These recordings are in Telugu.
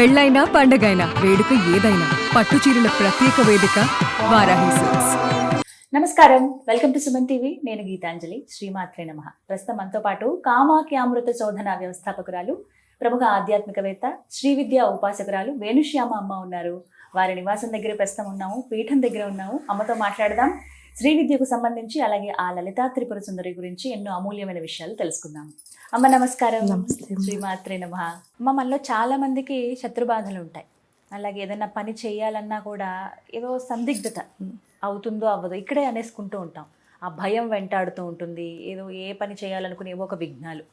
పెళ్ళైనా పండగైనా వేడుక ఏదైనా పట్టు చీరల ప్రత్యేక వేదిక వారాహి సిల్క్స్. నమస్కారం, వెల్కమ్ టు సుమన్ టీవీ. నేను గీతాంజలి. శ్రీమాత్రే నమః. ప్రస్తుతం మనతో పాటు కామాఖ్యామృత శోధన వ్యవస్థాపకురాలు, ప్రముఖ ఆధ్యాత్మికవేత్త, శ్రీ విద్యా ఉపాసకురాలు వేణుశ్యామ అమ్మ ఉన్నారు. వారి నివాసం దగ్గర ప్రస్తుతం ఉన్నాము, పీఠం దగ్గర ఉన్నాము. అమ్మతో మాట్లాడదాం. శ్రీ విద్యకు సంబంధించి, అలాగే ఆ లలితా త్రిపుర సుందరి గురించి ఎన్నో అమూల్యమైన విషయాలు తెలుసుకుందాం. అమ్మ నమస్కారం. శ్రీమాత్రే నమః. అమ్మ, మనలో చాలా మందికి శత్రుబాధలు ఉంటాయి. అలాగే ఏదైనా పని చేయాలన్నా కూడా ఏదో సందిగ్ధత, అవుతుందో అవ్వదో ఇక్కడే అనేసుకుంటూ ఉంటాం. ఆ భయం వెంటాడుతూ ఉంటుంది. ఏదో ఏ పని చేయాలనుకుని ఏవో ఒక విఘ్నాలు,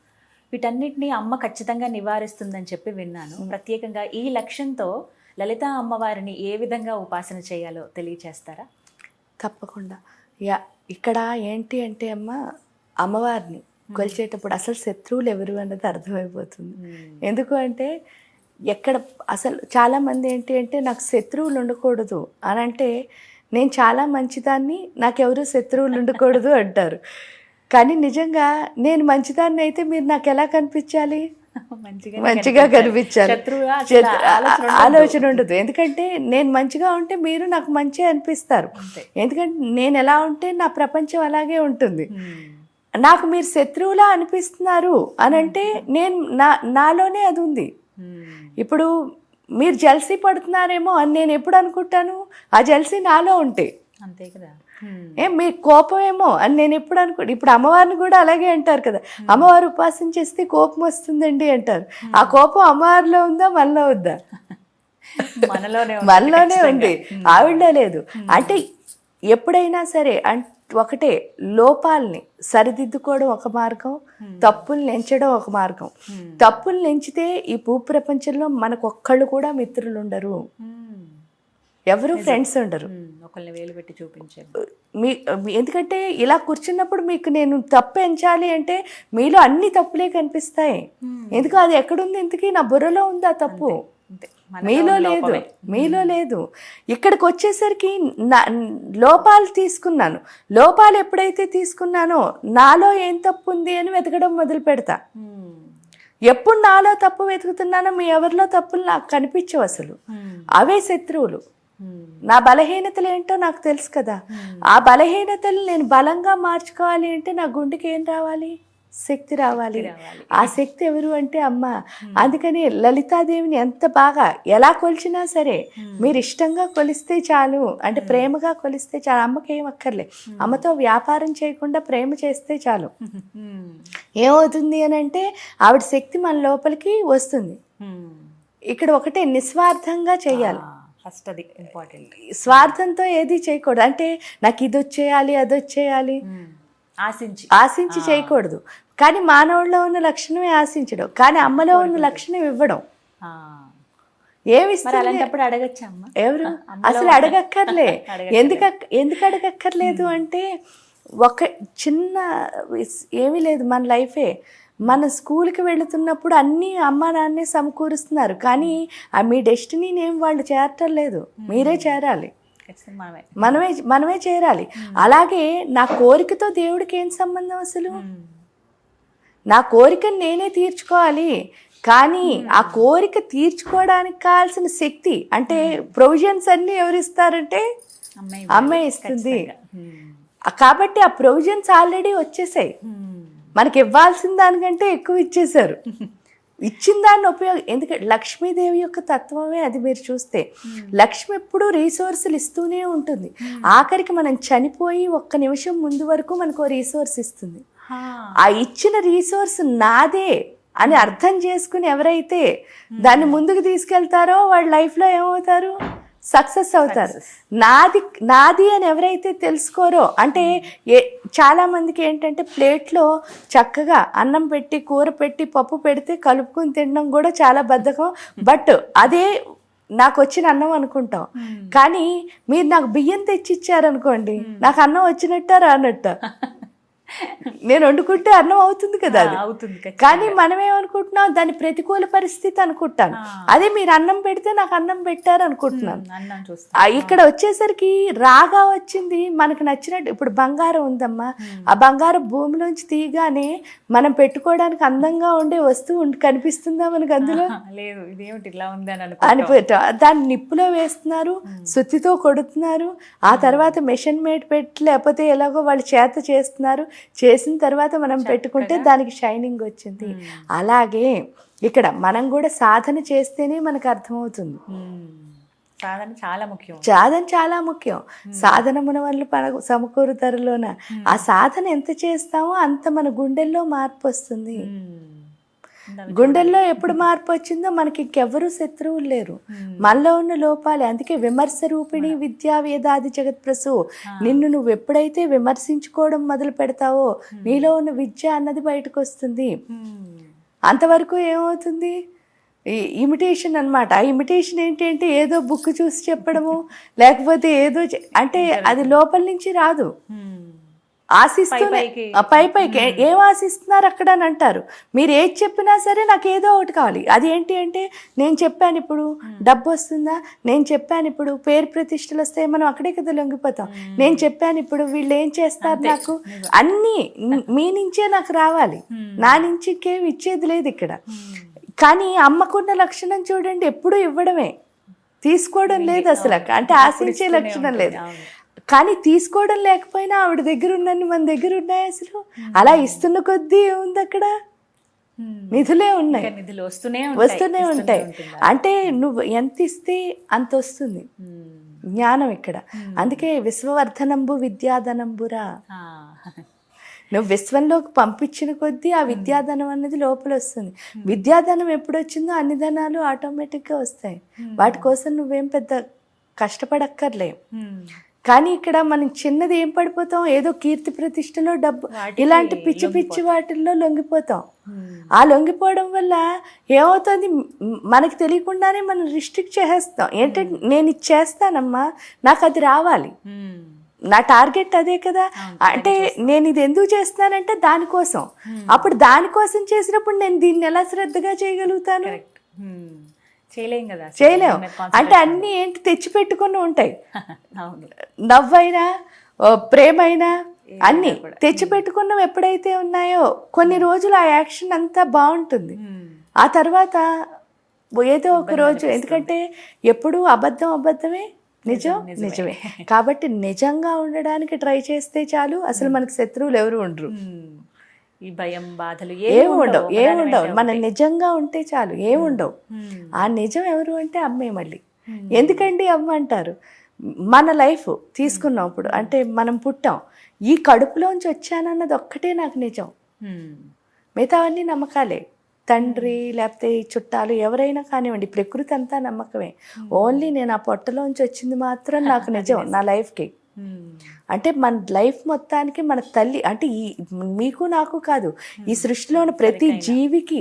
వీటన్నిటిని అమ్మ ఖచ్చితంగా నివారిస్తుందని చెప్పి విన్నాను. ప్రత్యేకంగా ఈ లక్ష్యంతో లలితా అమ్మవారిని ఏ విధంగా ఉపాసన చేయాలో తెలియచేస్తారా? తప్పకుండా. ఇక్కడ ఏంటి అంటే అమ్మవారిని కొలిచేటప్పుడు అసలు శత్రువులు ఎవరు అన్నది అర్థమైపోతుంది. ఎందుకు అంటే ఎక్కడ అసలు చాలామంది ఏంటి అంటే నాకు శత్రువులు ఉండకూడదు అని అంటే, నేను చాలా మంచిదాన్ని, నాకెవరు శత్రువులు ఉండకూడదు అంటారు. కానీ నిజంగా నేను మంచిదాన్ని అయితే మీరు నాకు ఎలా కనిపించాలి? మంచిగా కనిపించాలి. ఆలోచన ఉండదు. ఎందుకంటే నేను మంచిగా ఉంటే మీరు నాకు మంచి అనిపిస్తారు. ఎందుకంటే నేను ఎలా ఉంటే నా ప్రపంచం అలాగే ఉంటుంది. నాకు మీరు శత్రువులా అనిపిస్తున్నారు అని అంటే నేను నాలోనే అది ఉంది. ఇప్పుడు మీరు జల్సీ పడుతున్నారేమో అని నేను ఎప్పుడు అనుకుంటాను? ఆ జల్సీ నాలో ఉంటే. అంతే కదా. మీ కోపం ఏమో అని నేను ఎప్పుడు అనుకో. ఇప్పుడు అమ్మవారిని కూడా అలాగే అంటారు కదా, అమ్మవారు ఉపాసన చేస్తే కోపం వస్తుందండి అంటారు. ఆ కోపం అమ్మవారిలో ఉందా మనలో ఉందా? మనలోనే ఉంది, ఆవిడలో లేదు. అంటే ఎప్పుడైనా సరే ఒకటే, లోపాలని సరిదిద్దుకోవడం ఒక మార్గం, తప్పుల్ని ఎంచడం ఒక మార్గం. తప్పుల్ని ఎంచితే ఈ భూప్రపంచంలో మనకు ఒక్కళ్ళు కూడా మిత్రులు ఉండరు, ఎవరు ఫ్రెండ్స్ ఉండరు. ఎందుకంటే ఇలా కూర్చున్నప్పుడు మీకు నేను తప్పు ఎంచాలి అంటే మీలో అన్ని తప్పులే కనిపిస్తాయి. ఎందుకు అది ఎక్కడుంది? ఇంతకీ నా బుర్రలో ఉంది ఆ తప్పు, మీలో లేదు. ఇక్కడికి వచ్చేసరికి లోపాలు తీసుకున్నాను. లోపాలు ఎప్పుడైతే తీసుకున్నానో నాలో ఏం తప్పు ఉంది అని వెతకడం మొదలు పెడతా. ఎప్పుడు నాలో తప్పు వెతుకుతున్నానో మీ ఎవరిలో తప్పులు నాకు కనిపించవు అసలు. అవే శత్రువులు. నా బలహీనతలు ఏంటో నాకు తెలుసు కదా. ఆ బలహీనతలు నేను బలంగా మార్చుకోవాలి అంటే నా గుండెకి ఏం రావాలి? శక్తి రావాలి. ఆ శక్తి ఎవరు అంటే అమ్మ. అందుకని లలితాదేవిని ఎంత బాగా ఎలా కొలిచినా సరే మీరు ఇష్టంగా కొలిస్తే చాలు, అంటే ప్రేమగా కొలిస్తే చాలు. అమ్మకి ఏం అక్కర్లే. అమ్మతో వ్యాపారం చేయకుండా ప్రేమ చేస్తే చాలు. ఏమవుతుంది అని అంటే ఆవిడ శక్తి మన లోపలికి వస్తుంది. ఇక్కడ ఒకటే, నిస్వార్థంగా చేయాలి. ఫస్ట్ అది ఇంపార్టెంట్. స్వార్థంతో ఏది చేయకూడదు. అంటే నాకు ఇది వచ్చేయాలి అది వచ్చేయాలి ఆశించి చేయకూడదు. కానీ మానవుల్లో ఉన్న లక్షణమే ఆశించడం, కానీ అమ్మలో ఉన్న లక్షణం ఇవ్వడం. అలాంటప్పుడు అడగచ్చమ్మా ఎవరు? అసలు అడగక్కర్లే. ఎందుకు అడగక్కర్లేదు అంటే, ఒక చిన్న ఏమీ లేదు, మన లైఫే. మన స్కూల్కి వెళుతున్నప్పుడు అన్నీ అమ్మ నాన్నే సమకూరుస్తున్నారు, కానీ మీ డెస్టినీని ఏం వాళ్ళు చేరటం లేదు, మీరే చేరాలి. మనమే చేరాలి. అలాగే నా కోరికతో దేవుడికి ఏం సంబంధం అసలు? నా కోరికను నేనే తీర్చుకోవాలి. కానీ ఆ కోరిక తీర్చుకోవడానికి కావాల్సిన శక్తి, అంటే ప్రొవిజన్స్ అన్నీ ఎవరు ఇస్తారంటే అమ్మే ఇస్తుంది. కాబట్టి ఆ ప్రొవిజన్స్ ఆల్రెడీ వచ్చేసాయి. మనకి ఇవ్వాల్సిన దానికంటే ఎక్కువ ఇచ్చేశారు. ఇచ్చిన దాన్ని ఎందుకంటే లక్ష్మీదేవి యొక్క తత్వమే అది. మీరు చూస్తే లక్ష్మి ఎప్పుడూ రీసోర్సులు ఇస్తూనే ఉంటుంది. ఆఖరికి మనం చనిపోయి ఒక్క నిమిషం ముందు వరకు మనకు రీసోర్స్ ఇస్తుంది. ఆ ఇచ్చిన రీసోర్స్ నాదే అని అర్థం చేసుకుని ఎవరైతే దాన్ని ముందుకు తీసుకెళ్తారో వాళ్ళ లైఫ్లో ఏమవుతారు? సక్సెస్ అవుతారు. నాది అని ఎవరైతే తెలుసుకోరో, అంటే చాలా మందికి ఏంటంటే ప్లేట్లో చక్కగా అన్నం పెట్టి కూర పెట్టి పప్పు పెడితే కలుపుకుని తినడం కూడా చాలా బద్ధకం. బట్ అదే నాకు వచ్చిన అన్నం అనుకుంటాం. కానీ మీరు నాకు బియ్యం తెచ్చిచ్చారనుకోండి, నాకు అన్నం వచ్చినట్ట రానట్ట? నేను వండుకుంటే అన్నం అవుతుంది కదా అది. అవుతుంది ఖచ్చితంగా. కానీ మనం ఏమనుకుంటున్నాం, దాని ప్రతికూల పరిస్థితి అనుకుంటాను. అదే మీరు అన్నం పెడితే నాకు అన్నం పెట్టారు అనుకుంటున్నాను. అన్నం చూస్తా. ఇక్కడ వచ్చేసరికి రాగా వచ్చింది మనకు నచ్చినట్టు. ఇప్పుడు బంగారం ఉందమ్మా, ఆ బంగారం భూమిలోంచి తీయగానే మనం పెట్టుకోవడానికి అందంగా ఉండే వస్తువు కనిపిస్తుందా మనకు అందులో? లేదు, ఇదేమిటి ఇలా ఉంది అని అనిపెట్ట. దాన్ని నిప్పులో వేస్తున్నారు, సుత్తితో కొడుతున్నారు, ఆ తర్వాత మెషర్మెంట్ పెట్టి లేకపోతే ఎలాగో వాళ్ళు చేత చేస్తున్నారు, చేసిన తర్వాత మనం పెట్టుకుంటే దానికి షైనింగ్ వచ్చింది. అలాగే ఇక్కడ మనం కూడా సాధన చేస్తేనే మనకు అర్థమవుతుంది. సాధన చాలా ముఖ్యం. సాధన చాలా ముఖ్యం. సాధనమున వల్ల సమకూరుతరులోన ఆ సాధన ఎంత చేస్తామో అంత మన గుండెల్లో మార్పు వస్తుంది. గుండెల్లో ఎప్పుడు మార్పు వచ్చిందో మనకి ఇంకెవ్వరూ శత్రువులు లేరు. మనలో ఉన్న లోపాలే. అందుకే విమర్శ రూపిణి విద్యా వేదాది జగత్ప్రసు. నిన్ను నువ్వు ఎప్పుడైతే విమర్శించుకోవడం మొదలు పెడతావో నీలో ఉన్న విద్య అన్నది బయటకు వస్తుంది. అంతవరకు ఏమవుతుంది, ఇమిటేషన్ అన్నమాట. ఆ ఇమిటేషన్ ఏంటంటే ఏదో బుక్ చూసి చెప్పడము, లేకపోతే ఏదో అంటే అది లోపల నుంచి రాదు. ఆశిస్తూనే పైకి ఏం ఆశిస్తున్నారు అక్కడ అని అంటారు. మీరు ఏది చెప్పినా సరే నాకు ఏదో ఒకటి కావాలి. అది ఏంటి అంటే, నేను చెప్పాను ఇప్పుడు డబ్బు వస్తుందా, నేను చెప్పాను ఇప్పుడు పేరు ప్రతిష్టలు వస్తాయి, మనం అక్కడే కదా లొంగిపోతాం. నేను చెప్పాను ఇప్పుడు వీళ్ళు ఏం చేస్తారు, నాకు అన్నీ మీ నుంచే నాకు రావాలి, నా నుంచి ఇంకేమి ఇచ్చేది లేదు ఇక్కడ. కానీ అమ్మకున్న లక్షణం చూడండి, ఎప్పుడూ ఇవ్వడమే, తీసుకోవడం లేదు అసలు. అంటే ఆశించే లక్షణం లేదు. కానీ తీసుకోవడం లేకపోయినా ఆవిడ దగ్గర ఉన్నన్ని మన దగ్గర ఉన్నాయి. అసలు అలా ఇస్తున్న కొద్దీ ఏముంది అక్కడ, నిధులే ఉన్నాయి, వస్తూనే ఉంటాయి. అంటే నువ్వు ఎంత ఇస్తే అంత వస్తుంది జ్ఞానం ఇక్కడ. అందుకే విశ్వవర్ధనంబు విద్యాధనంబురా. నువ్వు విశ్వంలోకి పంపించిన కొద్దీ ఆ విద్యాధనం అన్నది లోపల వస్తుంది. విద్యాధనం ఎప్పుడు వచ్చిందో అన్ని ధనాలు ఆటోమేటిక్గా వస్తాయి. వాటి కోసం నువ్వేం పెద్ద కష్టపడక్కర్లే. కానీ ఇక్కడ మనం చిన్నది ఏం పడిపోతాం, ఏదో కీర్తి ప్రతిష్టలో డబ్బు ఇలాంటి పిచ్చి పిచ్చి వాటిల్లో లొంగిపోతాం. ఆ లొంగిపోవడం వల్ల ఏమవుతుంది, మనకి తెలియకుండానే మనం రిస్ట్రిక్ట్ చేసేస్తాం. ఏంటంటే నేను ఇది చేస్తానమ్మా, నాకు అది రావాలి, నా టార్గెట్ అదే కదా. అంటే నేను ఇది ఎందుకు చేస్తున్నానంటే దానికోసం. అప్పుడు దానికోసం చేసినప్పుడు నేను దీన్ని ఎలా శ్రద్ధగా చేయగలుగుతాను? చేయలేము. అంటే అన్ని ఏంటి తెచ్చి పెట్టుకుని ఉంటాయి. నవ్వైనా ప్రేమైనా అన్ని తెచ్చి పెట్టుకున్నవి ఎప్పుడైతే ఉన్నాయో కొన్ని రోజులు ఆ యాక్షన్ అంతా బాగుంటుంది. ఆ తర్వాత ఏదో ఒక రోజు, ఎందుకంటే ఎప్పుడు అబద్ధమే, నిజం నిజమే. కాబట్టి నిజంగా ఉండడానికి ట్రై చేస్తే చాలు, అసలు మనకి శత్రువులు ఎవరు ఉండరు. ఈ భయం బాధలు ఏముండవు. మనం నిజంగా ఉంటే చాలు, ఏముండవు. ఆ నిజం ఎవరు అంటే అమ్మే. మళ్ళీ ఎందుకండి అమ్మ అంటారు, మన లైఫ్ తీసుకున్నప్పుడు అంటే మనం పుట్టాం, ఈ కడుపులోంచి వచ్చానన్నది ఒక్కటే నాకు నిజం. మిగతావన్నీ నమ్మకాలే. తండ్రి లేకపోతే చుట్టాలు ఎవరైనా కానివ్వండి, ప్రకృతి అంతా నమ్మకమే. ఓన్లీ నేను ఆ పొట్టలోంచి వచ్చింది మాత్రం నాకు నిజం నా లైఫ్కి. అంటే మన లైఫ్ మొత్తానికి మన తల్లి అంటే మీకు నాకు కాదు, ఈ సృష్టిలో ఉన్న ప్రతి జీవికి,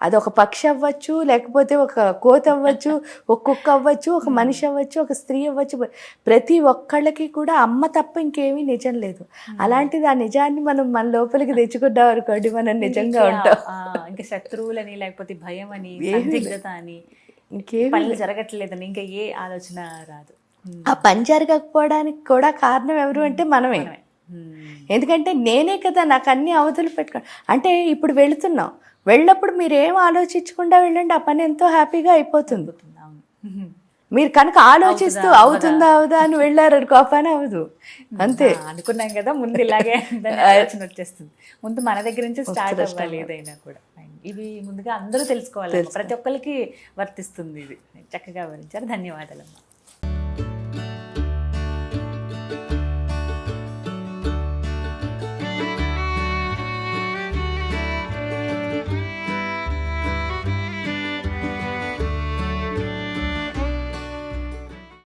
అది ఒక పక్షి అవ్వచ్చు, లేకపోతే ఒక కోతి అవ్వచ్చు, ఒక కుక్క అవ్వచ్చు, ఒక మనిషి అవ్వచ్చు, ఒక స్త్రీ అవ్వచ్చు, ప్రతి ఒక్కళ్ళకి కూడా అమ్మ తప్ప ఇంకేమీ నిజం లేదు. అలాంటిది ఆ నిజాన్ని మనం మన లోపలికి తెచ్చుకుంటాం అనుకోండి, మనం నిజంగా ఉంటాం. ఇంకా శత్రువులని లేకపోతే భయం అని సందిగ్ధత అని ఇంకేం జరగట్లేదని ఇంకా ఏ ఆలోచన రాదు. ఆ పని జరగకపోవడానికి కూడా కారణం ఎవరు అంటే మనమే. ఎందుకంటే నేనే కదా నాకు అన్ని అవధులు పెట్టుకోండి. అంటే ఇప్పుడు వెళుతున్నాం, వెళ్ళినప్పుడు మీరు ఏం ఆలోచించకుండా వెళ్ళండి, ఆ పని ఎంతో హ్యాపీగా అయిపోతుంది. మీరు కనుక ఆలోచిస్తూ అవుతుందా అవుదా అని వెళ్ళారనుకో, ఆ పని అవ్వదు. అంతే అనుకున్నాం కదా ముందు, ఇలాగే ఆలోచన వచ్చేస్తుంది. ముందు మన దగ్గర నుంచి స్టార్ట్ అవ్వాలి ఏదైనా కూడా. ఇవి ముందుగా అందరూ తెలుసుకోవాలి, ప్రతి ఒక్కరికి వర్తిస్తుంది. ఇది చక్కగా వివరించారు, ధన్యవాదాలమ్మా.